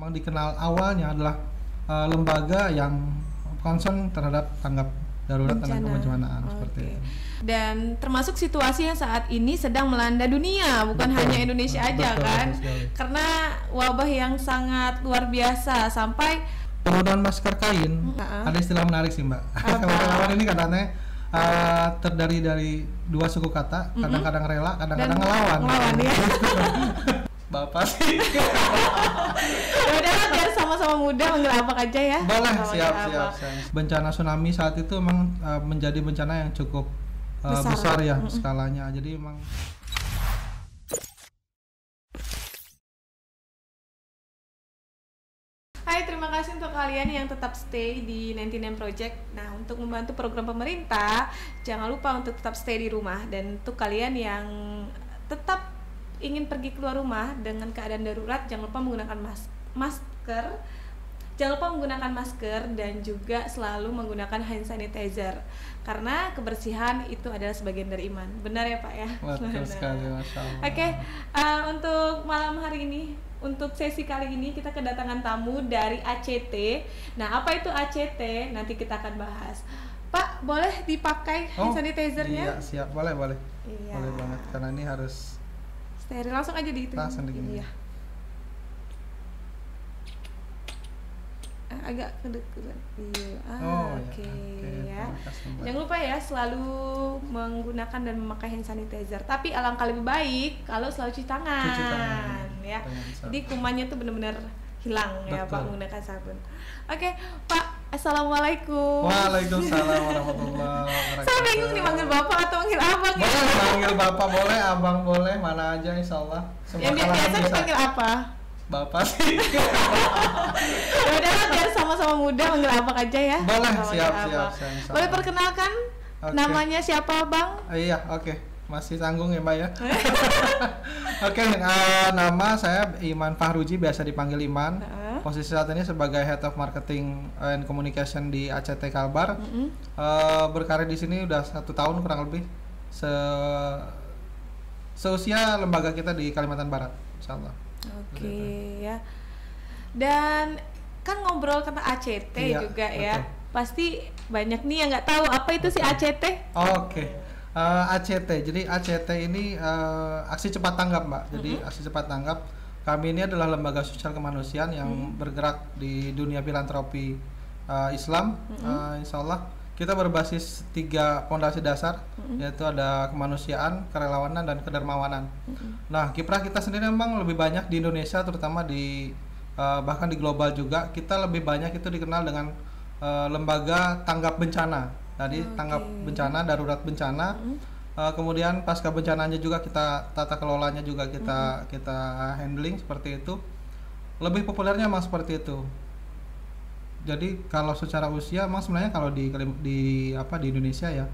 memang dikenal awalnya adalah lembaga yang concern terhadap tanggap darurat dan kebencanaan seperti itu. Dan termasuk situasi yang saat ini sedang melanda dunia, bukan hanya Indonesia aja kan? Karena wabah yang sangat luar biasa sampai penggunaan masker kain. Ada istilah menarik sih, Mbak. Kawan-kawan ini katanya terdiri dari dua suku kata, kadang-kadang rela, kadang-kadang ngelawan ya. Bapak sih. Ya udah, biar sama-sama muda manggil apa aja ya. Boleh, siap. Bencana tsunami saat itu memang menjadi bencana yang cukup besar ya skalanya. Jadi memang Hai, terima kasih untuk kalian yang tetap stay di 99 Project. Nah, untuk membantu program pemerintah, jangan lupa untuk tetap stay di rumah. Dan untuk kalian yang tetap ingin pergi keluar rumah dengan keadaan darurat, jangan lupa menggunakan masker. Jangan lupa menggunakan masker dan juga selalu menggunakan hand sanitizer. Karena kebersihan itu adalah sebagian dari iman. Benar ya, Pak ya? betul sekali, Masya Allah. Oke, untuk malam hari ini, untuk sesi kali ini kita kedatangan tamu dari ACT. Nah, apa itu ACT? Nanti kita akan bahas. Pak, boleh dipakai hand sanitizernya? Iya, siap. Boleh. Iya. Boleh banget, karena ini harus steril. Langsung aja di itu. Langsung digini. Iya. Agak kedekat. Iya. Oke. Ya. Jangan lupa ya selalu menggunakan dan memakai hand sanitizer. Tapi alangkah lebih baik kalau selalu cuci tangan. Ya. Jadi kumannya tuh benar-benar hilang. Betul. Ya, Pak, menggunakan sabun. Oke, Pak. Assalamualaikum. Waalaikumsalam warahmatullahi wabarakatuh. Saya bingung nih manggil Bapak atau manggil Abang ya. Boleh manggil Bapak, boleh Abang, boleh, mana aja insyaallah. Yang biasa dipanggil apa? Bapak sih. Ya udah, biar sama-sama muda manggil Abang aja ya. Boleh, siap. Boleh perkenalkan namanya siapa, Bang? Iya, oke. Masih tanggung ya, Mbak ya. Oke, nama saya Iman Fahruji, biasa dipanggil Iman. Posisi saat ini sebagai Head of Marketing and Communication di ACT Kalbar. Berkarir di sini udah 1 tahun kurang lebih. Seusia lembaga kita di Kalimantan Barat, insyaallah. Oke, ya. Dan kan ngobrol tentang ACT juga ya. Betul. Pasti banyak nih yang nggak tahu apa itu si ACT. Oke. ACT, jadi ACT ini aksi cepat tanggap, Mbak. Jadi aksi cepat tanggap, kami ini adalah lembaga sosial kemanusiaan yang bergerak di dunia filantropi Islam. Insya Allah kita berbasis 3 fondasi dasar, yaitu ada kemanusiaan, kerelawanan, dan kedermawanan. Nah, kiprah kita sendiri memang lebih banyak di Indonesia, terutama di bahkan di global juga. Kita lebih banyak itu dikenal dengan lembaga tanggap bencana. Tadi tanggap bencana, darurat bencana, kemudian pasca bencananya juga kita tata kelolanya juga kita handling seperti itu. Lebih populernya memang seperti itu. Jadi kalau secara usia memang sebenarnya kalau di Indonesia ya,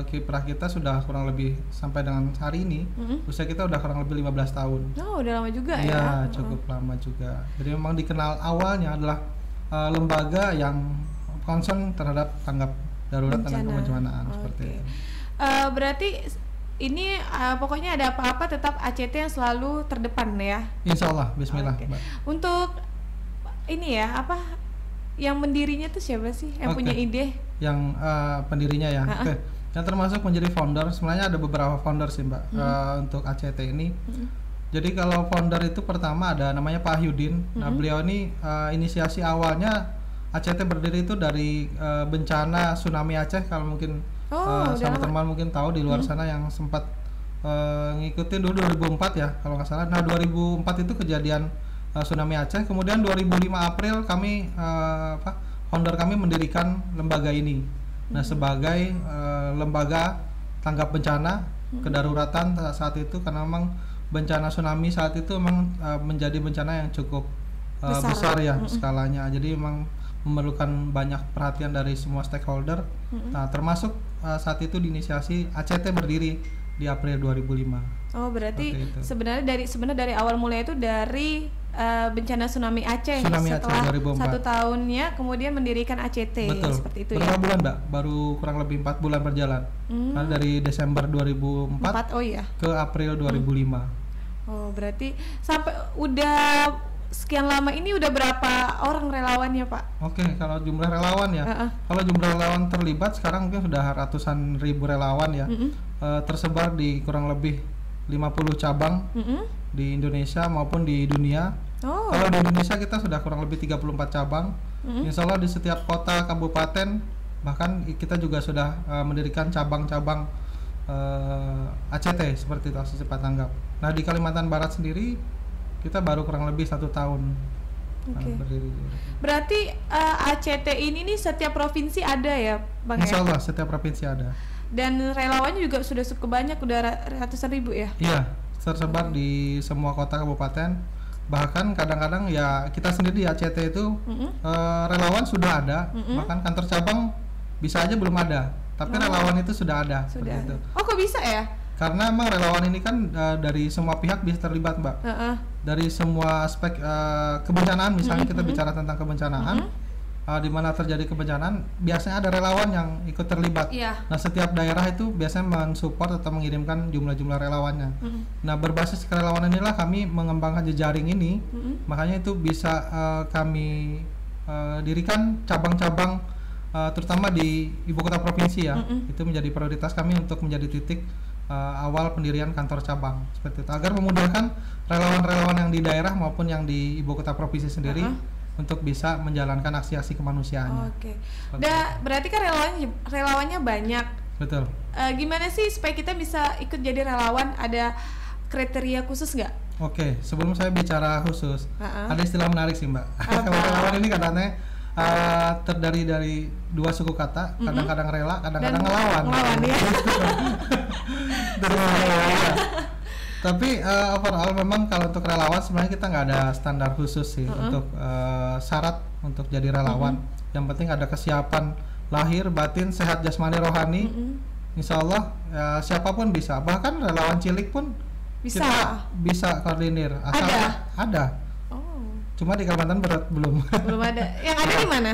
kiprah kita sudah kurang lebih sampai dengan hari ini, usia kita udah kurang lebih 15 tahun. Oh, udah lama juga ya? Iya, cukup lama juga. Jadi memang dikenal awalnya adalah lembaga yang concern terhadap tanggap darurat dan kebencanaan seperti itu. Berarti ini pokoknya ada apa-apa tetap ACT yang selalu terdepan ya? Insya Allah, Bismillah. Okay. Untuk ini ya, apa yang mendirinya tuh siapa sih? Yang punya ide? Yang pendirinya ya. Oke. Yang termasuk menjadi founder, sebenarnya ada beberapa founder sih, Mbak, untuk ACT ini. Jadi kalau founder itu pertama ada namanya Pak Ahyudin. Nah, beliau ini inisiasi awalnya ACT berdiri itu dari bencana tsunami Aceh. Kalau mungkin teman-teman mungkin tahu di luar sana yang sempat ngikutin dulu 2004 ya kalau nggak salah. Nah, 2004 itu kejadian tsunami Aceh. Kemudian 2005 April kami founder kami mendirikan lembaga ini. Nah, sebagai lembaga tanggap bencana kedaruratan saat itu, karena memang bencana tsunami saat itu memang menjadi bencana yang cukup besar ya skalanya. Jadi memang memerlukan banyak perhatian dari semua stakeholder. Nah, termasuk saat itu diinisiasi ACT berdiri di April 2005. Oh, berarti sebenarnya dari awal mulai itu dari bencana tsunami Aceh. Setelah Aceh 2004. 1 tahunnya kemudian mendirikan ACT. Betul. Seperti itu. Berapa bulan, Mbak? Baru kurang lebih 4 bulan berjalan. Karena dari Desember 2004 ke April 2005. Oh, berarti sampai udah sekian lama ini udah berapa orang relawannya, Pak? Oke, kalau jumlah relawan ya, kalau jumlah relawan terlibat sekarang mungkin sudah ratusan ribu relawan ya, tersebar di kurang lebih 50 cabang di Indonesia maupun di dunia. Kalau di Indonesia kita sudah kurang lebih 34 cabang. Insya Allah di setiap kota, kabupaten, bahkan kita juga sudah mendirikan cabang-cabang ACT seperti itu, aksi cepat tanggap. Nah di Kalimantan Barat sendiri kita baru kurang lebih 1 tahun berdiri. Berarti ACT ini nih setiap provinsi ada ya, Bang? Insya Allah setiap provinsi ada. Dan relawannya juga sudah cukup banyak, udah ratusan ribu ya? Iya, tersebar di semua kota kabupaten. Bahkan kadang-kadang ya kita sendiri di ACT itu relawan sudah ada, bahkan kantor cabang bisa aja belum ada, tapi relawan itu sudah ada. Sudah. Itu. Oh kok bisa ya? Karena emang relawan ini kan dari semua pihak bisa terlibat, Mbak. Dari semua aspek kebencanaan, misalnya kita bicara tentang kebencanaan, di mana terjadi kebencanaan, biasanya ada relawan yang ikut terlibat. Nah setiap daerah itu biasanya mensupport atau mengirimkan jumlah-jumlah relawannya. Nah berbasis kerelawanan inilah kami mengembangkan jejaring ini, makanya itu bisa kami dirikan cabang-cabang, terutama di ibu kota provinsi ya. Itu menjadi prioritas kami untuk menjadi titik awal pendirian kantor cabang seperti itu, agar memudahkan relawan-relawan yang di daerah maupun yang di ibu kota provinsi sendiri untuk bisa menjalankan aksi-aksi kemanusiaannya. Oke. Berarti kan relawannya banyak. Betul. Gimana sih supaya kita bisa ikut jadi relawan? Ada kriteria khusus nggak? Oke, sebelum saya bicara khusus, ada istilah menarik sih, Mbak. Kalau relawan ini katanya terdiri dari 2 suku kata, kadang-kadang rela, kadang-kadang ngelawan. Ya. Tapi overall memang kalau untuk relawan sebenarnya kita nggak ada standar khusus sih untuk syarat untuk jadi relawan. Yang penting ada kesiapan lahir, batin, sehat jasmani, rohani. Insya Allah siapapun bisa. Bahkan relawan cilik pun kita bisa koordinir. Asal ada. Cuma di Kalimantan Barat belum ada. Yang ada di mana?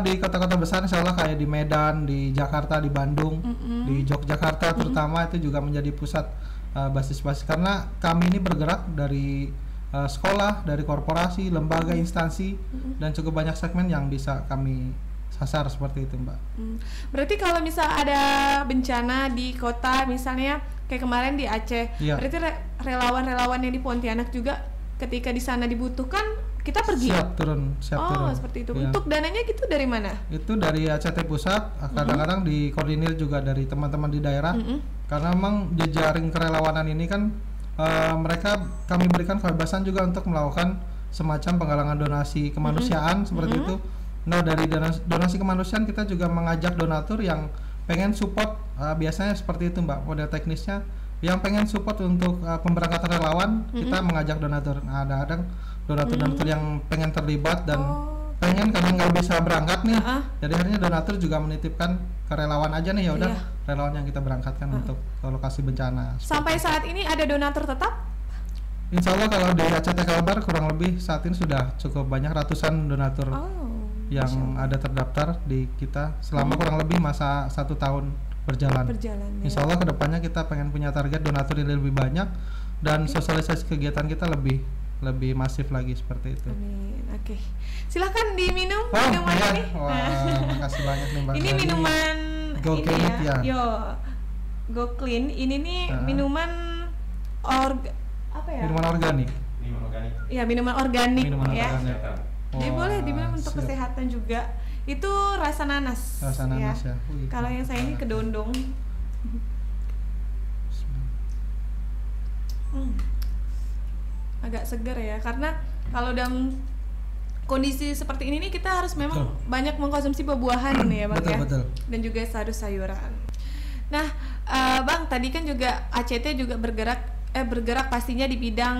Di kota-kota besar insya Allah kayak di Medan, di Jakarta, di Bandung, di Yogyakarta terutama itu juga menjadi pusat basis-basis, karena kami ini bergerak dari sekolah, dari korporasi, lembaga, instansi, dan cukup banyak segmen yang bisa kami sasar seperti itu, Mbak. Berarti kalau misal ada bencana di kota misalnya kayak kemarin di Aceh, berarti relawan-relawan yang di Pontianak juga ketika di sana dibutuhkan kita pergi. Siap turun. Seperti itu. Untuk dananya gitu dari mana? Itu dari ACT pusat, kadang-kadang dikoordinir juga dari teman-teman di daerah. Karena memang jejaring kerelawanan ini kan kami berikan kebebasan juga untuk melakukan semacam penggalangan donasi kemanusiaan seperti itu. Nah, dari donasi kemanusiaan kita juga mengajak donatur yang pengen support, biasanya seperti itu, Mbak, model teknisnya. Yang pengen support untuk pemberangkatan relawan, kita mengajak donatur. Nah, ada donatur-donatur yang pengen terlibat dan pengen karena nggak bisa berangkat nih, jadi akhirnya donatur juga menitipkan ke relawan aja nih, ya udah relawan yang kita berangkatkan untuk ke lokasi bencana. Sampai saat ini ada donatur tetap? Insya Allah kalau di ACT Kalbar kurang lebih saat ini sudah cukup banyak, ratusan donatur yang ada terdaftar di kita selama kurang lebih masa 1 tahun berjalan. Insya Allah kedepannya kita pengen punya target donatur yang lebih banyak dan sosialisasi kegiatan kita lebih masif lagi seperti itu. Amin. Oke. Silahkan diminum minuman ini. Wah, makasih banyak nih, Mbak. Ini minuman Go Clean ya. Go Clean. Ini nih minuman Minuman organik. Iya, minuman organik ya. Jadi boleh diminum untuk siap. kesehatan juga. Itu rasa nanas. Rasa nanas ya. Kalau yang saya ini kedondong. Agak segar ya, karena kalau dalam kondisi seperti ini nih kita harus memang banyak mengkonsumsi buah-buahan nih ya, Bang. Betul. Dan juga sayur-sayuran. Nah, Bang, tadi kan juga ACT juga bergerak pastinya di bidang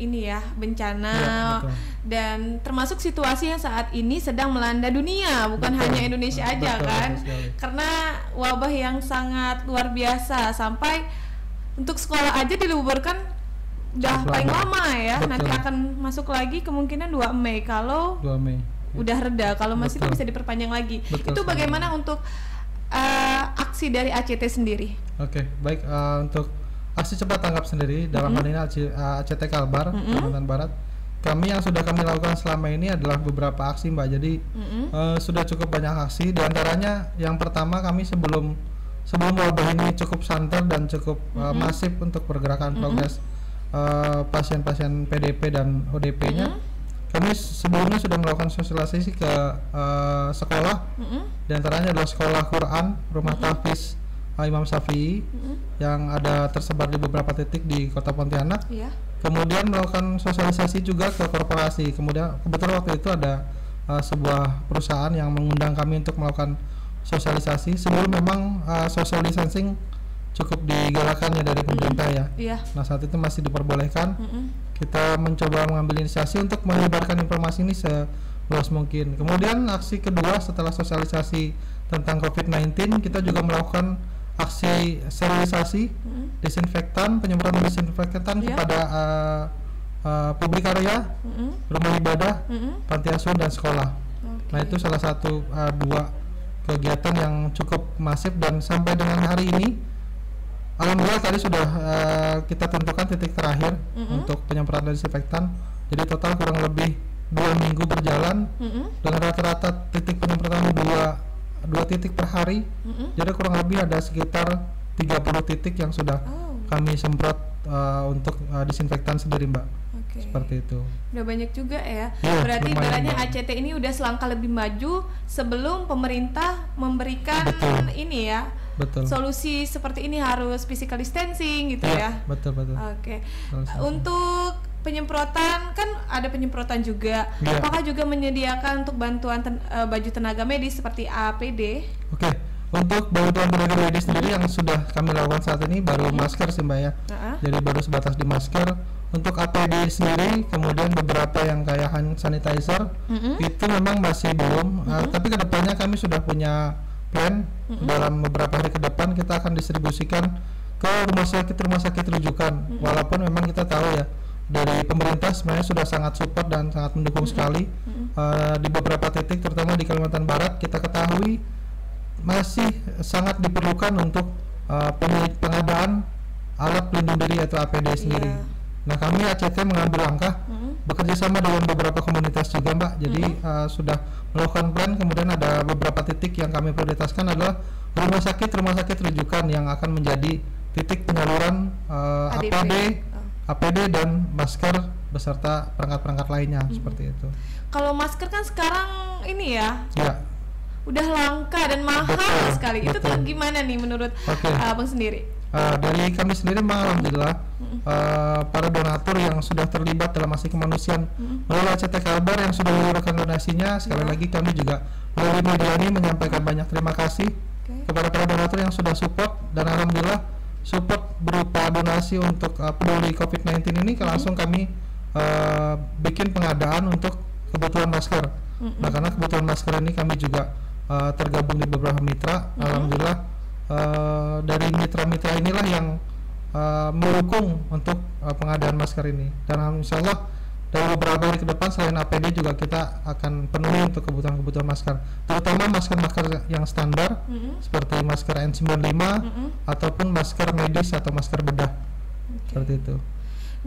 ini ya, bencana dan termasuk situasi yang saat ini sedang melanda dunia, bukan hanya Indonesia aja kan, karena wabah yang sangat luar biasa sampai untuk sekolah aja diliburkan udah paling lama ya. Nanti akan masuk lagi kemungkinan 2 Mei kalau 2 Mei udah reda, kalau masih itu bisa diperpanjang lagi. Itu bagaimana untuk aksi dari ACT sendiri? Oke, baik, untuk aksi cepat tanggap sendiri dalam hal ini ACT Kalbar, Kalimantan Barat, kami yang sudah kami lakukan selama ini adalah beberapa aksi Mbak. Jadi sudah cukup banyak aksi. Di antaranya yang pertama, kami sebelum wabah ini cukup santer dan cukup masif untuk pergerakan progres pasien-pasien PDP dan ODP-nya. Kami sebelumnya sudah melakukan sosialisasi ke sekolah. Di antaranya adalah sekolah Quran Rumah Tahfiz Imam Syafi'i yang ada tersebar di beberapa titik di Kota Pontianak. Kemudian melakukan sosialisasi juga ke korporasi. Kemudian kebetulan waktu itu ada sebuah perusahaan yang mengundang kami untuk melakukan sosialisasi. Sebelum memang social distancing cukup digalakannya dari pemerintah ya. Nah, saat itu masih diperbolehkan. Kita mencoba mengambil inisiasi untuk menyebarkan informasi ini seluas mungkin. Kemudian aksi kedua setelah sosialisasi tentang COVID-19, kita juga melakukan aksi sterilisasi, disinfektan, penyemprotan disinfektan kepada publik area, rumah ibadah, panti asuhan dan sekolah. Nah, itu salah satu dua kegiatan yang cukup masif, dan sampai dengan hari ini alhamdulillah tadi sudah kita tentukan titik terakhir untuk penyemprotan disinfektan. Jadi total kurang lebih 2 minggu berjalan dengan rata-rata titik penyemprotan 2 titik per hari. Jadi kurang lebih ada sekitar 30 titik yang sudah kami semprot untuk disinfektan sendiri Mbak. Seperti itu. Udah banyak juga ya. Berarti ibaratnya ACT ini udah selangkah lebih maju sebelum pemerintah memberikan ini ya. Solusi seperti ini harus physical distancing gitu ya. Betul. Untuk penyemprotan kan ada penyemprotan juga. Apakah juga menyediakan untuk bantuan baju tenaga medis seperti APD? Untuk bantuan tenaga medis sendiri yang sudah kami lakukan saat ini baru masker sih Mbak ya. Jadi baru sebatas di masker. Untuk APD sendiri, kemudian beberapa yang kayak hand sanitizer itu memang masih belum. Tapi kedepannya kami sudah punya plan. Dalam beberapa hari ke depan kita akan distribusikan ke rumah sakit rujukan. Walaupun memang kita tahu ya, dari pemerintah sebenarnya sudah sangat support dan sangat mendukung sekali. Di beberapa titik terutama di Kalimantan Barat kita ketahui masih sangat diperlukan untuk pengadaan alat pelindung diri atau APD sendiri. Nah, kami ACT mengambil langkah bekerja sama dengan beberapa komunitas juga Mbak. Jadi sudah melakukan plan. Kemudian ada beberapa titik yang kami prioritaskan adalah rumah sakit rujukan yang akan menjadi titik penyaluran APD dan masker beserta perangkat-perangkat lainnya seperti itu. Kalau masker kan sekarang ini ya. Udah langka dan mahal sekali. Itu tuh gimana nih menurut Abang sendiri? Dari kami sendiri alhamdulillah para donatur yang sudah terlibat dalam aksi kemanusiaan melalui ACT Kalbar yang sudah menyalurkan donasinya, sekali lagi kami juga melalui media ini menyampaikan banyak terima kasih kepada para donatur yang sudah support, dan alhamdulillah support berupa donasi untuk peduli COVID-19 ini langsung kami bikin pengadaan untuk kebutuhan masker. Nah, karena kebutuhan masker ini kami juga tergabung di beberapa mitra. Alhamdulillah dari mitra-mitra inilah yang mendukung untuk pengadaan masker ini, dan insya Allah dalam beberapa hari ke depan selain APD juga kita akan penuhi untuk kebutuhan masker, terutama masker yang standar seperti masker N95 ataupun masker medis atau masker bedah seperti itu.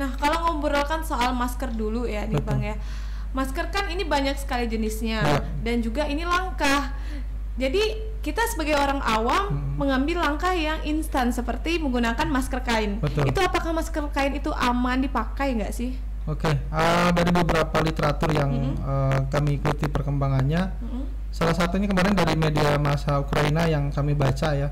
Nah, kalau ngobrolkan soal masker dulu ya nih Bang ya, masker kan ini banyak sekali jenisnya dan juga ini langka. Jadi kita sebagai orang awam mengambil langkah yang instan seperti menggunakan masker kain. Itu apakah masker kain itu aman dipakai nggak sih? Dari beberapa literatur yang kami ikuti perkembangannya, salah satunya kemarin dari media massa Ukraina yang kami baca ya,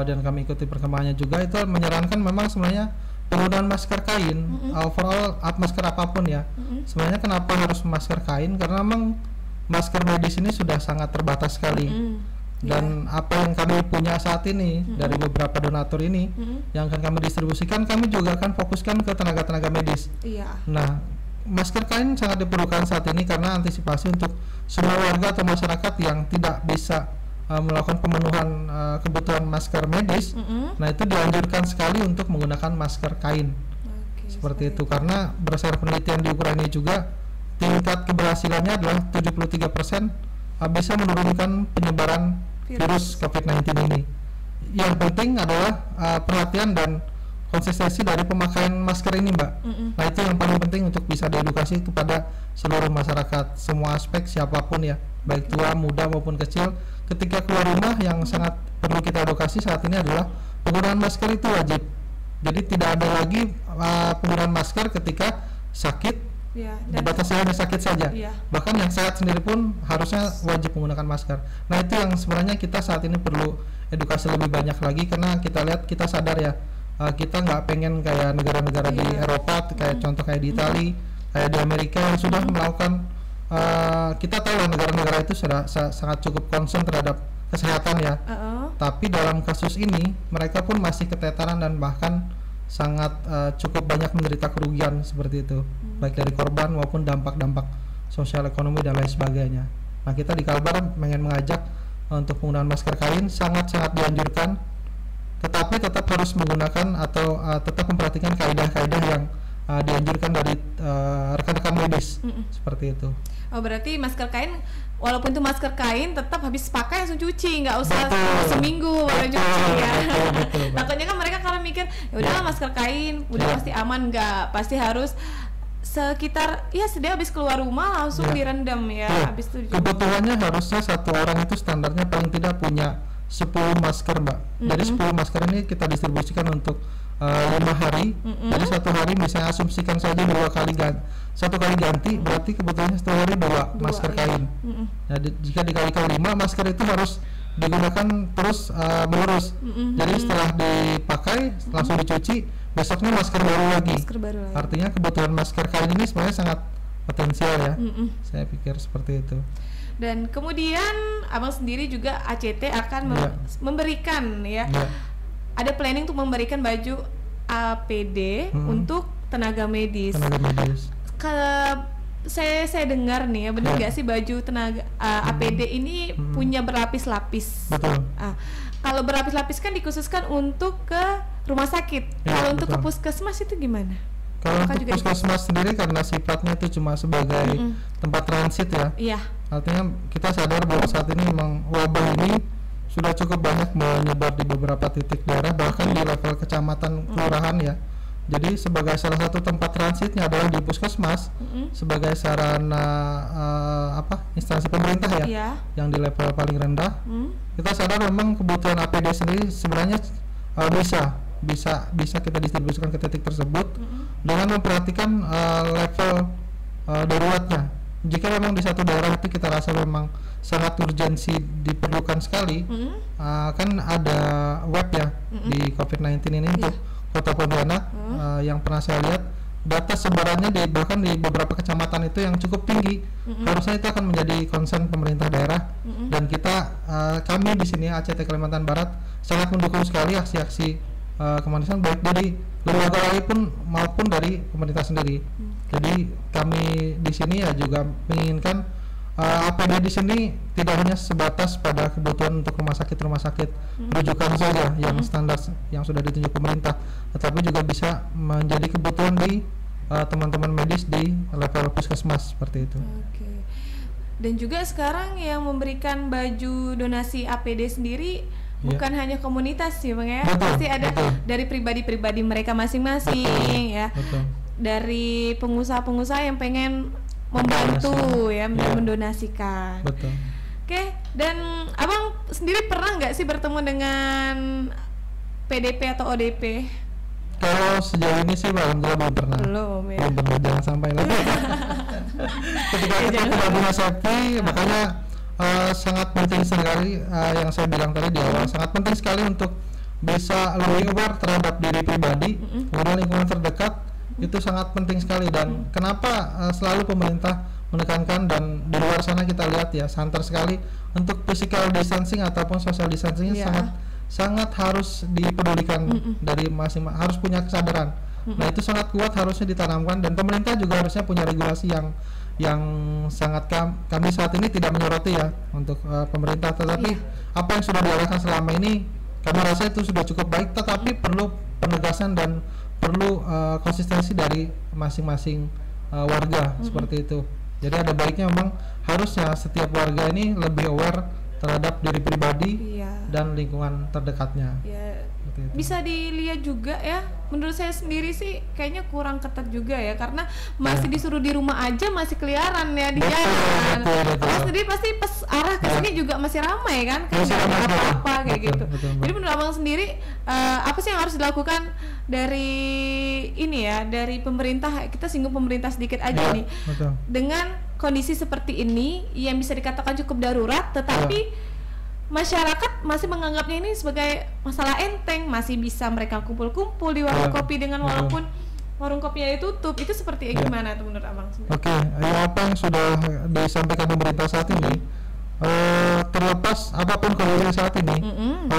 dan kami ikuti perkembangannya juga, itu menyarankan memang sebenarnya penggunaan masker kain, overall masker apapun ya. Sebenarnya kenapa harus masker kain? Karena memang masker medis ini sudah sangat terbatas sekali. Dan apa yang kami punya saat ini dari beberapa donatur ini yang akan kami distribusikan, kami juga akan fokuskan ke tenaga-tenaga medis. Nah, masker kain sangat diperlukan saat ini karena antisipasi untuk semua warga atau masyarakat yang tidak bisa melakukan pemenuhan kebutuhan masker medis. Nah, itu dianjurkan sekali untuk menggunakan masker kain. Seperti itu, karena berdasarkan penelitian di Ukraina juga tingkat keberhasilannya adalah 73% bisa menurunkan penyebaran virus COVID-19 ini. Yang penting adalah perhatian dan konsistensi dari pemakaian masker ini, Mbak. Nah, itu yang paling penting untuk bisa diedukasi kepada seluruh masyarakat, semua aspek siapapun ya, baik tua, muda maupun kecil. Ketika keluar rumah, yang sangat perlu kita edukasi saat ini adalah penggunaan masker itu wajib. Jadi tidak ada lagi penggunaan masker ketika sakit, dibatasi hanya sakit saja. Bahkan yang sehat sendiri pun harusnya wajib menggunakan masker. Nah, itu yang sebenarnya kita saat ini perlu edukasi lebih banyak lagi, karena kita lihat, kita sadar ya, kita nggak pengen kayak negara-negara di Eropa, kayak contoh kayak di Italia, kayak di Amerika yang sudah melakukan, kita tahu negara-negara itu sudah sangat cukup concern terhadap kesehatan ya. Tapi dalam kasus ini mereka pun masih keteteran dan bahkan sangat cukup banyak menderita kerugian seperti itu, baik dari korban maupun dampak-dampak sosial ekonomi dan lain sebagainya. Nah, kita di Kalbar pengen mengajak untuk penggunaan masker kain sangat-sangat dianjurkan, tetapi tetap harus menggunakan atau tetap memperhatikan kaidah-kaidah yang dianjurkan dari rekan-rekan medis seperti itu. Oh, berarti masker kain, walaupun itu masker kain, tetap habis pakai langsung cuci, nggak usah seminggu baru cuci ya. Takutnya kan mereka kalau mikir, ya udah masker kain, udah pasti aman, nggak, pasti harus sekitar ya sedia habis keluar rumah langsung direndam ya. Habis itu kebutuhannya harusnya satu orang itu standarnya paling tidak punya 10 masker, Mbak. Jadi 10 masker ini kita distribusikan untuk 5 hari. Jadi satu hari misalnya asumsikan saja 2 kali ganti, 1 kali ganti, berarti kebutuhannya satu hari 2 masker kain. Nah, jika dikali-kali 5, masker itu harus digunakan terus menerus. Jadi setelah dipakai langsung dicuci, besoknya masker baru lagi. Artinya kebutuhan masker kain ini sebenarnya sangat potensial ya. Saya pikir seperti itu. Dan kemudian abang sendiri juga ACT akan memberikan ada planning untuk memberikan baju APD untuk tenaga medis. Saya dengar nih ya, benar nggak sih baju tenaga APD ini punya berlapis-lapis. Betul. Kalau berlapis-lapis kan dikhususkan untuk ke rumah sakit. Kalau untuk ke puskesmas itu gimana? Kalau untuk puskesmas sendiri karena sifatnya itu cuma sebagai tempat transit ya. Artinya kita sadar bahwa saat ini memang wabah ini sudah cukup banyak menyebar di beberapa titik daerah, bahkan di level kecamatan, kelurahan ya. Jadi sebagai salah satu tempat transitnya adalah di puskesmas sebagai sarana instansi pemerintah ya, yang di level paling rendah. Kita sadar memang kebutuhan APD sendiri sebenarnya bisa kita distribusikan ke titik tersebut dengan memperhatikan level daruratnya. Jika memang di satu daerah itu kita rasa memang sangat urgensi diperlukan sekali, kan ada web ya di COVID-19 ini untuk Kota Pontianak yang pernah saya lihat data sebarannya bahkan di beberapa kecamatan itu yang cukup tinggi. Harusnya itu akan menjadi concern pemerintah daerah, dan kami di sini ACT Kalimantan Barat sangat mendukung sekali aksi-aksi kemanusiaan baik dari lembaga lain pun maupun dari pemerintah sendiri. Jadi kami di sini ya juga menginginkan APD di sini tidak hanya sebatas pada kebutuhan untuk rumah sakit rujukan saja yang standar yang sudah ditunjuk pemerintah, tetapi juga bisa menjadi kebutuhan di teman-teman medis di level puskesmas seperti itu. Dan juga sekarang yang memberikan baju donasi APD sendiri bukan hanya komunitas sih, Bang ya. Pasti ada dari pribadi-pribadi mereka masing-masing ya. Dari pengusaha-pengusaha yang pengen membantu ya, mendonasikan. Oke, dan abang sendiri pernah nggak sih bertemu dengan PDP atau ODP? Kalau sejauh ini sih belum pernah. Belum pernah, jangan sampai lagi. Ketika kita punya safety, makanya sangat penting sekali yang saya bilang tadi di awal, sangat penting sekali untuk bisa lebih aware terhadap diri pribadi, kemudian lingkungan terdekat. Itu sangat penting sekali. Dan kenapa selalu pemerintah menekankan, dan di luar sana kita lihat ya santer sekali untuk physical distancing ataupun social distancing sangat harus dipedulikan dari masing-masing, harus punya kesadaran. Nah, itu sangat kuat harusnya ditanamkan, dan pemerintah juga harusnya punya regulasi yang sangat kami saat ini tidak menyoroti ya untuk pemerintah, tetapi apa yang sudah dilakukan selama ini kami rasa itu sudah cukup baik, tetapi perlu penegasan dan perlu konsistensi dari masing-masing warga seperti itu. Jadi ada baiknya memang harusnya setiap warga ini lebih aware terhadap diri pribadi dan lingkungan terdekatnya. seperti itu. Bisa dilihat juga ya, menurut saya sendiri sih kayaknya kurang ketat juga ya, karena masih disuruh di rumah aja masih keliaran ya di jalan. Terus sendiri pasti pas arah ke sini juga masih ramai kan, kayak nggak ada apa-apa kayak gitu. Jadi menurut abang sendiri apa sih yang harus dilakukan dari ini ya, dari pemerintah? Kita singgung pemerintah sedikit aja nih. Dengan kondisi seperti ini yang bisa dikatakan cukup darurat, tetapi masyarakat masih menganggapnya ini sebagai masalah enteng, masih bisa mereka kumpul-kumpul di warung kopi dengan walaupun warung kopinya ditutup. Itu seperti gimana tuh menurut abang? Oke, apa yang sudah disampaikan pemerintah saat ini, terlepas apapun kondisi saat ini,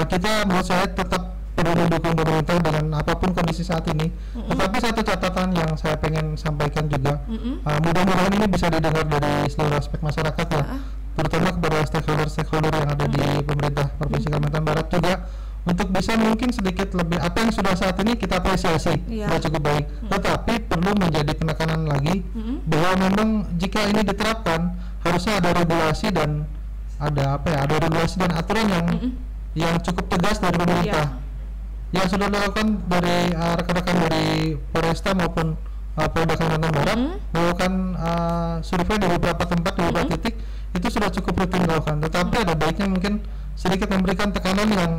kita menurut saya tetap perlu mendukung pemerintah dengan apapun kondisi saat ini. Tetapi satu catatan yang saya pengen sampaikan juga, mudah-mudahan ini bisa didengar dari seluruh aspek masyarakat ya, terutama kepada stakeholder yang ada di pemerintah Provinsi Kalimantan Barat juga, untuk bisa mungkin sedikit lebih apa yang sudah saat ini kita apresiasi sudah cukup baik, tetapi perlu menjadi penekanan lagi bahwa memang jika ini diterapkan harusnya ada regulasi dan ada regulasi dan aturan yang cukup tegas dari pemerintah. Yang sudah dilakukan dari rekan-rekan dari Polresta maupun Polda Kalimantan Barat melakukan survei di beberapa tempat di beberapa titik, itu sudah cukup rutin dilakukan. Tetapi ada baiknya mungkin sedikit memberikan tekanan yang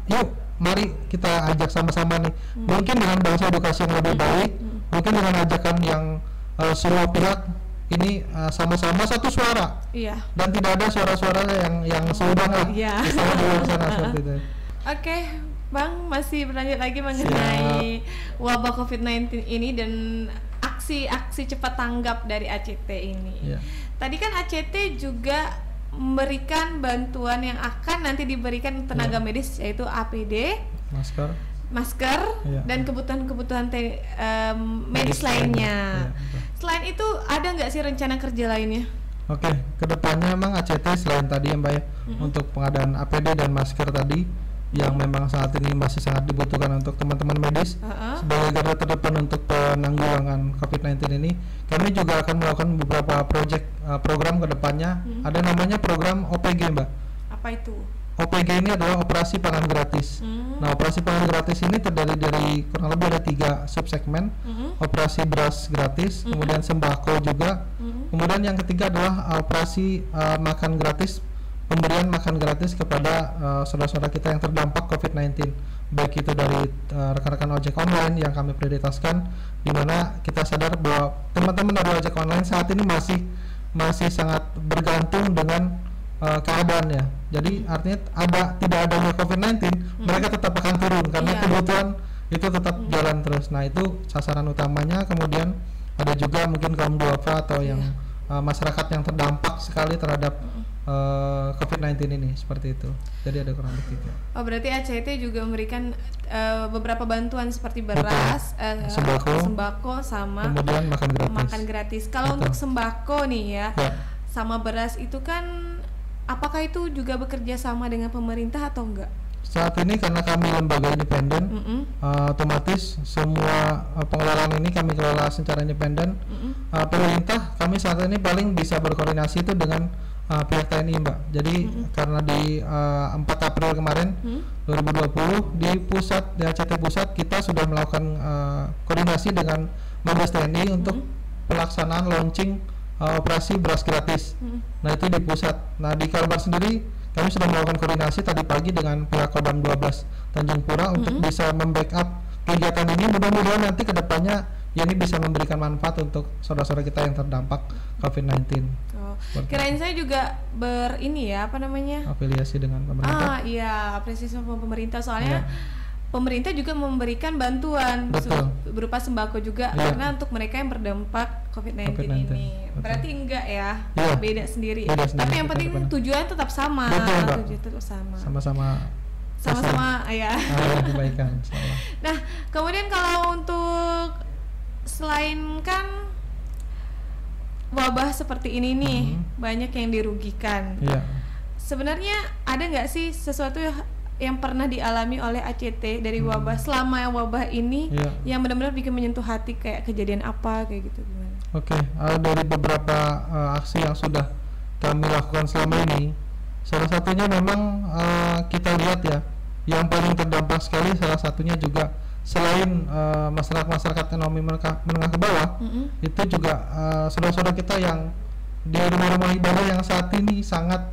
yuk mari kita ajak sama-sama nih, mungkin dengan bahasa edukasi yang lebih baik, mungkin dengan ajakan yang semua pihak ini sama-sama satu suara, dan tidak ada suara-suara yang seudah lah misalnya di luar sana seperti itu. Oke, Bang, masih berlanjut lagi mengenai wabah COVID-19 ini dan aksi-aksi cepat tanggap dari ACT ini. Tadi kan ACT juga memberikan bantuan yang akan nanti diberikan tenaga medis, yaitu APD, masker, dan kebutuhan-kebutuhan medis lainnya. Selain itu ada nggak sih rencana kerja lainnya? Oke, kedepannya memang ACT selain tadi ya Mbak ya, untuk pengadaan APD dan masker tadi yang memang saat ini masih sangat dibutuhkan untuk teman-teman medis sebagai garda terdepan untuk penanggulangan COVID-19 ini, kami juga akan melakukan beberapa program kedepannya. Ada namanya program OPG Mbak. Apa itu? OPG ini adalah operasi pangan gratis. Nah, operasi pangan gratis ini terdiri dari kurang lebih ada 3 subsegmen. Operasi beras gratis, kemudian sembako juga, kemudian yang ketiga adalah operasi makan gratis, pemberian makan gratis kepada saudara-saudara kita yang terdampak COVID-19, baik itu dari rekan-rekan ojek online yang kami prioritaskan, di mana kita sadar bahwa teman-teman dari ojek online saat ini masih sangat bergantung dengan keadaannya. Jadi artinya tidak adanya COVID-19, mereka tetap akan turun karena kebutuhan itu tetap jalan terus. Nah, itu sasaran utamanya. Kemudian ada juga mungkin kaum duafa atau yang masyarakat yang terdampak sekali terhadap COVID-19 ini, seperti itu. Jadi ada kurang lebih gitu. Oh, berarti ACT juga memberikan beberapa bantuan seperti beras, sembako sama kemudian makan gratis. Kalau untuk sembako nih ya, sama beras itu kan apakah itu juga bekerja sama dengan pemerintah atau enggak? Saat ini karena kami lembaga independen, otomatis semua pengelolaan ini kami kelola secara independen. Pemerintah kami saat ini paling bisa berkoordinasi itu dengan pihak TNI Mbak. Jadi karena di 4 April kemarin 2020 di ACT Pusat kita sudah melakukan koordinasi dengan Mabes TNI untuk pelaksanaan launching operasi beras gratis. Nah, itu di pusat. Nah, di Kalbar sendiri kami sudah melakukan koordinasi tadi pagi dengan pihak Kodam 12 Tanjung Pura untuk bisa membackup kegiatan ini. Mudah-mudahan nanti kedepannya ini bisa memberikan manfaat untuk saudara-saudara kita yang terdampak COVID-19. Kirain saya juga afiliasi dengan pemerintah. Apresiasi sama pemerintah, soalnya pemerintah juga memberikan bantuan berupa sembako juga karena untuk mereka yang berdampak COVID-19 ini. Berarti enggak ya, beda sendiri. Tapi yang penting tujuan tetap sama. Sama-sama kebaikan. Nah, kemudian kalau untuk selain kan wabah seperti ini nih, banyak yang dirugikan. Sebenarnya ada nggak sih sesuatu yang pernah dialami oleh ACT dari wabah selama wabah ini yang benar-benar bikin menyentuh hati, kayak kejadian apa kayak gitu, gimana? Dari beberapa aksi yang sudah kami lakukan selama ini, salah satunya memang kita lihat ya, yang paling terdampak sekali salah satunya juga selain masyarakat ekonomi menengah ke bawah, itu juga saudara-saudara kita yang di rumah-rumah ibadah yang saat ini sangat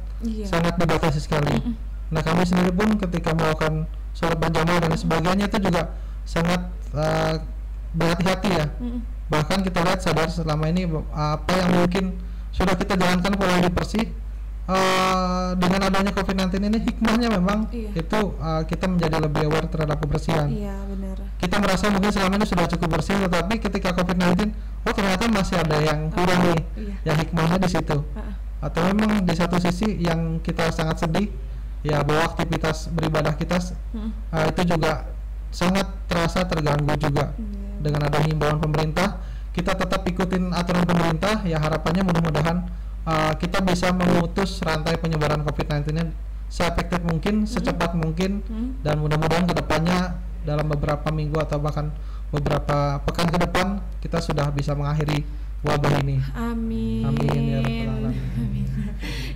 dibatasi sekali. Nah, kami sendiri pun ketika melakukan sholat berjamaah dan sebagainya itu juga sangat berhati-hati ya. Bahkan kita lihat sadar selama ini apa yang mungkin sudah kita jalankan pola hidup bersih, dengan adanya COVID-19 ini hikmahnya memang itu kita menjadi lebih aware terhadap kebersihan. Iya, benar. Kita merasa mungkin selama ini sudah cukup bersih, tetapi ketika COVID-19, oh ternyata masih ada yang kurang nih. Ya hikmahnya di situ. Atau memang di satu sisi yang kita sangat sedih, ya bahwa aktivitas beribadah kita itu juga sangat terasa terganggu juga. Dengan ada himbauan pemerintah, kita tetap ikutin aturan pemerintah. Ya harapannya mudah-mudahan kita bisa memutus rantai penyebaran COVID-19 seefektif mungkin, secepat mungkin, dan mudah-mudahan kedepannya dalam beberapa minggu atau bahkan beberapa pekan ke depan kita sudah bisa mengakhiri wabah ini. Amin. Amin ya rabbal alamin. Amin.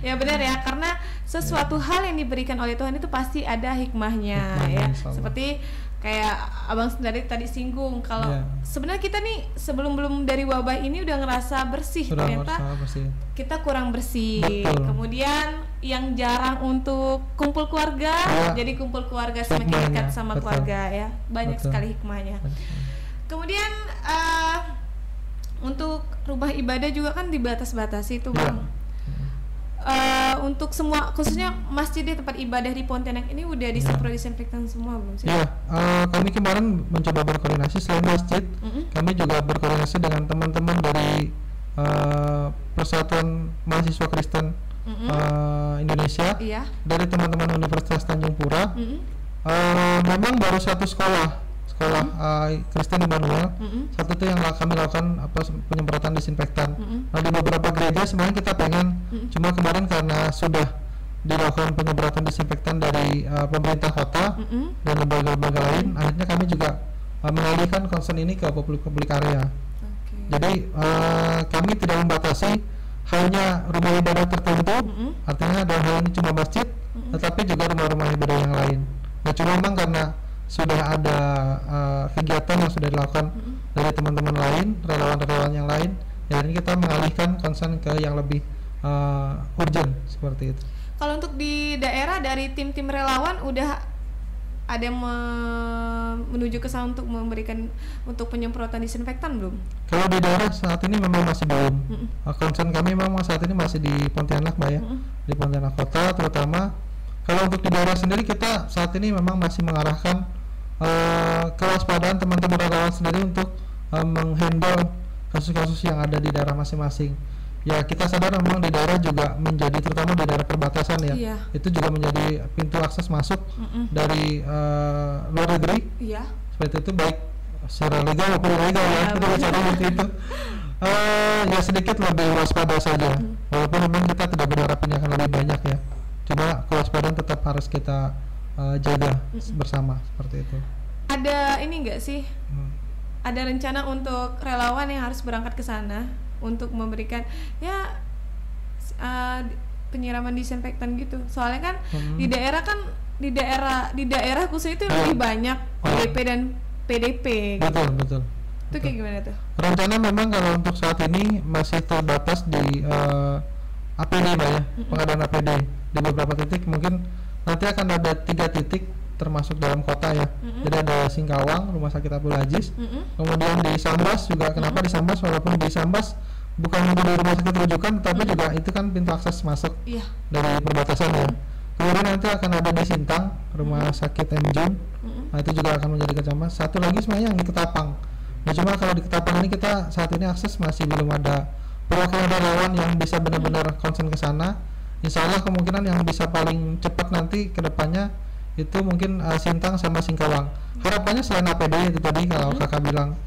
Ya benar ya, karena sesuatu hal yang diberikan oleh Tuhan itu pasti ada hikmahnya ya. Seperti kayak abang sendiri tadi singgung kalau sebenarnya kita nih sebelum dari wabah ini udah ngerasa bersih, ternyata kita kurang bersih. Betul. Kemudian yang jarang untuk kumpul keluarga, jadi kumpul keluarga semakin dekat sama keluarga ya. Banyak sekali hikmahnya. Kemudian untuk rumah ibadah juga kan dibatas-batasi tuh bang. Untuk semua khususnya masjid di tempat ibadah di Pontianak ini udah disemprot disinfektan semua belum sih? Iya, kami kemarin mencoba berkoordinasi selain masjid, kami juga berkoordinasi dengan teman-teman dari Persatuan Mahasiswa Kristen Indonesia, dari teman-teman Universitas Tanjung Pura. Memang baru satu sekolah Kristen Immanuel, satu itu yang kami lakukan penyemprotan disinfektan. Nah di beberapa gereja sebenarnya kita pengen, cuma kemarin karena sudah dilakukan penyemprotan disinfektan dari pemerintah kota dan lembaga-lembaga lain, akhirnya kami juga mengalihkan concern ini ke publik area. Jadi kami tidak membatasi hanya rumah ibadah tertentu, artinya dalam hal ini cuma masjid, tetapi juga rumah-rumah ibadah yang lain. Nah cuma memang karena sudah ada kegiatan yang sudah dilakukan dari teman-teman lain, relawan-relawan yang lain, ya ini kita mengalihkan concern ke yang lebih urgent seperti itu. Kalau untuk di daerah dari tim-tim relawan udah ada yang menuju ke sana untuk memberikan untuk penyemprotan disinfektan belum? Kalau di daerah saat ini memang masih belum. Concern kami memang saat ini masih di Pontianak, Mbak ya, di Pontianak Kota terutama. Kalau untuk di daerah sendiri kita saat ini memang masih mengarahkan kewaspadaan teman-teman relawan sendiri untuk menghandle kasus-kasus yang ada di daerah masing-masing. Ya kita sadar memang di daerah juga menjadi, terutama di daerah perbatasan ya, itu juga menjadi pintu akses masuk dari luar negeri. Seperti itu, baik secara legal maupun ilegal ya, kita bicara seperti itu. Ya sedikit lebih waspada saja, walaupun memang kita tidak berharap ini akan lebih banyak ya. Cuma kewaspadaan tetap harus kita jaga bersama seperti itu. Ada ini enggak sih? Ada rencana untuk relawan yang harus berangkat ke sana untuk memberikan ya penyiraman disinfektan gitu. Soalnya kan di daerah khusus itu lebih banyak PDP dan PDP. Betul. Itu kayak gimana tuh? Rencana memang kalau untuk saat ini masih terbatas di APD Mbak ya, pengadaan APD di beberapa titik. Mungkin nanti akan ada 3 titik termasuk dalam kota ya. Jadi ada Singkawang, Rumah Sakit Abdul Aziz, kemudian di Sambas juga. Kenapa di Sambas? Walaupun di Sambas bukan hanya di rumah sakit rujukan, tapi juga itu kan pintu akses masuk dari perbatasan ya. Kemudian nanti akan ada di Sintang, Rumah Sakit Enjun. Nah itu juga akan menjadi kecamatan. Satu lagi sebenarnya yang di Ketapang. Nah cuma kalau di Ketapang ini kita saat ini akses masih belum ada perwakilan relawan yang bisa benar-benar concern ke sana. Insya Allah kemungkinan yang bisa paling cepat nanti ke depannya itu mungkin Sintang sama Singkawang. Harapannya selain APD itu tadi kalau kakak bilang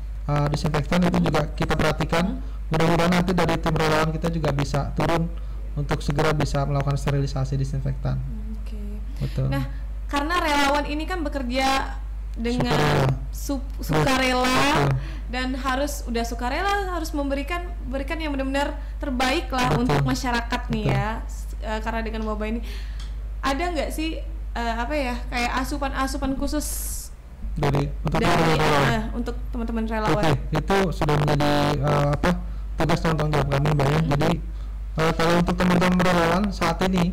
disinfektan itu juga kita perhatikan. Mudah-mudahan nanti dari tim relawan kita juga bisa turun untuk segera bisa melakukan sterilisasi disinfektan. Betul. Nah, karena relawan ini kan bekerja dengan sukarela dan harus memberikan yang benar-benar terbaik lah untuk masyarakat nih ya. Karena dengan wabah ini ada nggak sih apa ya, kayak asupan khusus untuk dari relawan. untuk teman-teman relawan. Oke, itu sudah menjadi tugas dan tanggung jawab kami, Mbak ya. Jadi kalau untuk teman-teman relawan saat ini,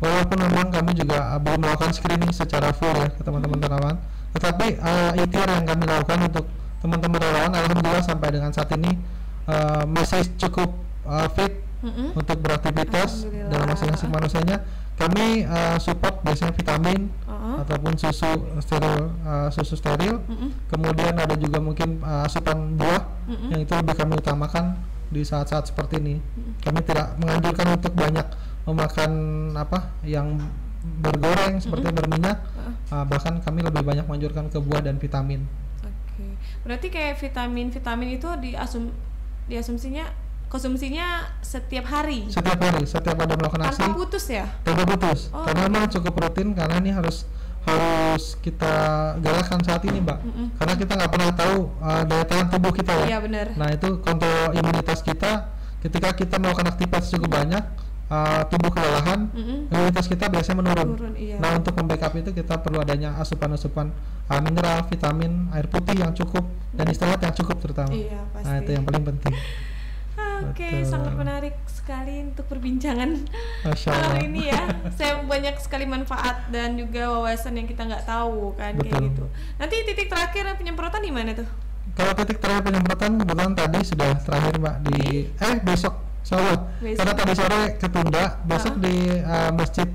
walaupun memang kami juga belum melakukan screening secara full ya ke teman-teman relawan, tetapi ikhtiar yang kami lakukan untuk teman-teman relawan, alhamdulillah sampai dengan saat ini masih cukup fit untuk beraktivitas dalam masing-masing manusianya. Kami support biasanya vitamin ataupun susu steril, kemudian ada juga mungkin asupan buah yang itu lebih kami utamakan di saat-saat seperti ini. Kami tidak menganjurkan untuk banyak memakan yang bergoreng seperti berminyak, bahkan kami lebih banyak menganjurkan ke buah dan vitamin. Oke. Berarti kayak vitamin itu konsumsinya setiap hari. Setiap ada melakukan aksi. Tanpa putus ya? Tanpa putus. Karena memang cukup rutin, karena ini harus kita galakkan saat ini, Mbak. Karena kita nggak pernah tahu daya tahan tubuh kita ya. Iya benar. Nah itu kontrol imunitas kita. Ketika kita melakukan aktivitas cukup banyak, tubuh kelelahan, imunitas kita biasanya menurun. Iya. Nah untuk membackup itu kita perlu adanya asupan mineral, vitamin, air putih yang cukup dan istirahat yang cukup terutama. Iya, pasti. Nah itu yang paling penting. Oke, sangat menarik sekali untuk perbincangan malam ini ya. Saya banyak sekali manfaat dan juga wawasan yang kita nggak tahu kan. Betul. Kayak gitu. Nanti titik terakhir penyemprotan di mana tuh? Kalau titik terakhir penyemprotan kebetulan tadi sudah terakhir, Mbak, di besok insyaallah. Karena tadi sore ketunda, besok di masjid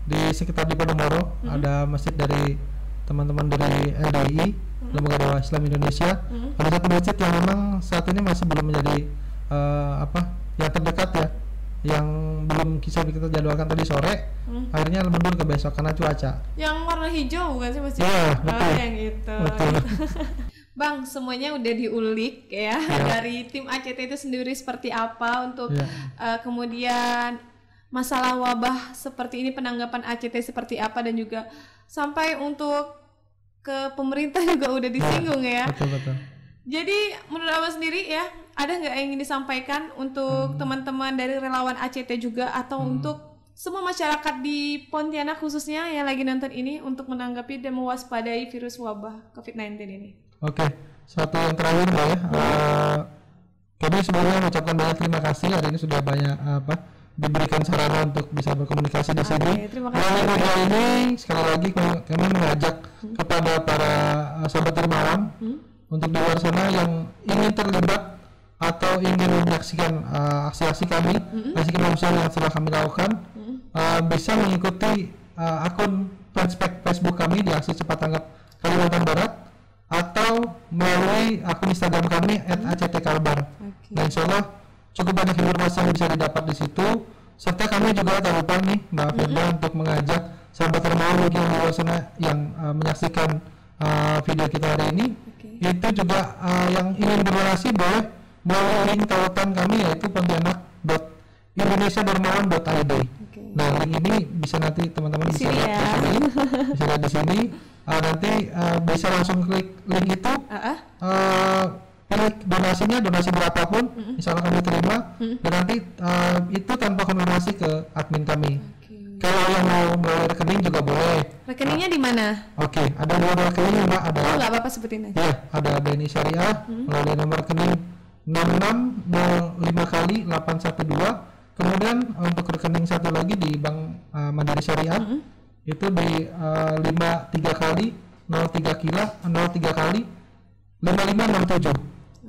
di sekitar di Podomoro ada masjid dari teman-teman dari LDI, Lembaga Dakwah Islam Indonesia. Ada satu masjid yang memang saat ini masih belum menjadi yang terdekat ya, yang belum kita jadwalkan tadi sore, akhirnya mundur ke besok karena cuaca. Yang warna hijau bukan sih masjid? Iya, betul. Yang itu. Betul. Bang, semuanya udah diulik ya dari tim ACT itu sendiri seperti apa untuk kemudian masalah wabah seperti ini, penanggapan ACT seperti apa, dan juga sampai untuk ke pemerintah juga udah disinggung ya. Betul. Jadi menurut Abang sendiri ya, ada nggak yang ingin disampaikan untuk teman-teman dari relawan ACT juga, atau untuk semua masyarakat di Pontianak khususnya yang lagi nonton ini untuk menanggapi dan mewaspadai virus wabah COVID-19 ini? Oke, satu yang terakhir Mbak ya, kami sebelumnya mengucapkan banyak terima kasih, hari ini sudah banyak diberikan sarana untuk bisa berkomunikasi di sini. Terima kasih. Media ini sekali lagi kami mengajak kepada para sahabat dermawan untuk di luar sana yang ingin terlibat atau ingin menyaksikan aksi-aksi kami, aksi kemanusiaan yang telah kami lakukan, bisa mengikuti akun Facebook kami di Aksi Cepat Tanggap Kalimantan Barat, atau melalui akun Instagram kami @ACTKalbar. Dan insyaallah cukup banyak informasi yang bisa didapat di situ. Serta kami juga tak lupa nih Mbak Firda untuk mengajak sahabat dermawan yang di luar sana yang menyaksikan video kita hari ini, itu juga yang ingin berdonasi boleh melalui link tautan kami, yaitu pontianak.indonesiadermawan.id. Nah link ini bisa nanti teman-teman bisa lihat di sini, bisa lihat di sini. Nanti bisa langsung klik link itu, pilih donasi berapapun, misalnya kami terima, dan nanti itu tanpa konfirmasi ke admin kami. Kalau yang mau melalui rekening juga boleh. Rekeningnya di mana? Oke, ada dua rekening Mbak, ada. Nggak apa-apa sebutin aja. Ya, ada BNI Syariah melalui nomor rekening 6605 kali 812. Kemudian untuk rekening satu lagi di Bank Mandiri Syariah itu di 53 kali 03 kali 5567.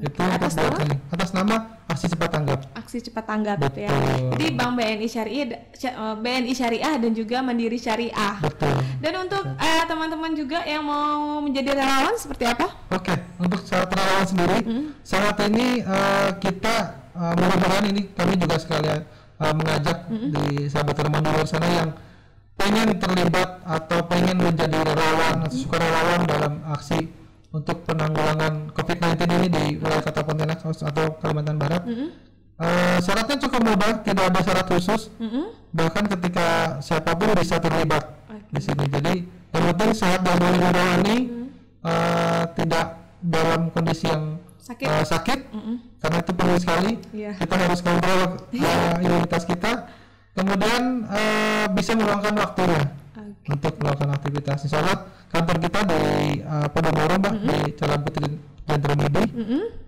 Itu atas nama Aksi Cepat Tanggap. Aksi Cepat Tanggap ya. Jadi Bank BNI Syariah dan juga Mandiri Syariah. Betul. Dan untuk teman-teman juga yang mau menjadi relawan seperti apa? Oke, untuk sahabat relawan sendiri, saat ini kita mudah-mudahan ini kami juga sekalian mengajak di sahabat relawan di luar sana yang pengen terlibat atau pengen menjadi relawan atau sukarelawan dalam aksi untuk penanggulangan COVID-19 ini di wilayah Kota Pontianak atau Kalimantan Barat. Syaratnya cukup mudah, tidak ada syarat khusus. Bahkan ketika siapapun bisa terlibat di sini. Jadi yang penting sehat dan rohani, tidak dalam kondisi yang sakit, karena itu perlu sekali. Kita harus kontrol imunitas kita. Kemudian bisa meluangkan waktunya untuk melakukan aktivitas. Insya Allah kantor kita di Podomoro Mbak, di Jalan Putri Jendremidi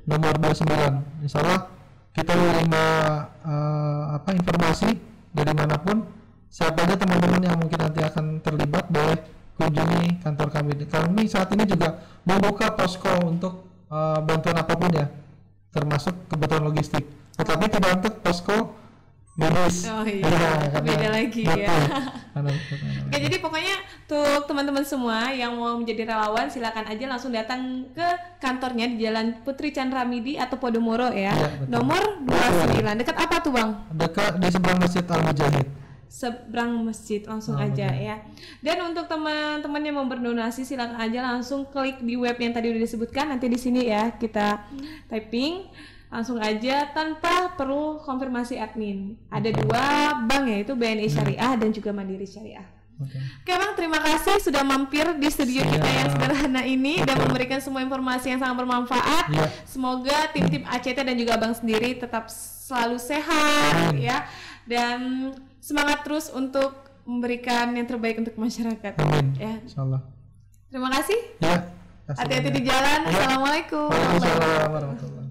nomor 29. Insya Allah kita menerima informasi dari manapun. Siapa aja teman-teman yang mungkin nanti akan terlibat boleh kunjungi kantor kami. Kami saat ini juga membuka posko untuk bantuan apapun ya, termasuk kebutuhan logistik. Tetapi tidak untuk posko medis. Oh iya, beda lagi ya. Oke, jadi pokoknya untuk teman-teman semua yang mau menjadi relawan silakan aja langsung datang ke kantornya di Jalan Putri Chandramidi atau Podomoro ya. Nomor 29. Dekat apa tuh Bang? Dekat di seberang Masjid Al-Mujahid. Seberang masjid langsung aja ya. Dan untuk teman-teman yang mau berdonasi silakan aja langsung klik di web yang tadi udah disebutkan, nanti di sini ya kita typing langsung aja tanpa perlu konfirmasi admin. Ada dua bank yaitu BNI Syariah dan juga Mandiri Syariah. Oke Bang, terima kasih sudah mampir di studio kita yang sederhana ini dan memberikan semua informasi yang sangat bermanfaat. Semoga tim-tim ACT dan juga Abang sendiri tetap selalu sehat ya, dan semangat terus untuk memberikan yang terbaik untuk masyarakat. Amin. Ya. Insyaallah. Terima kasih. Ya. Hati-hati di jalan. Assalamualaikum. Waalaikumsalam warahmatullahi wabarakatuh.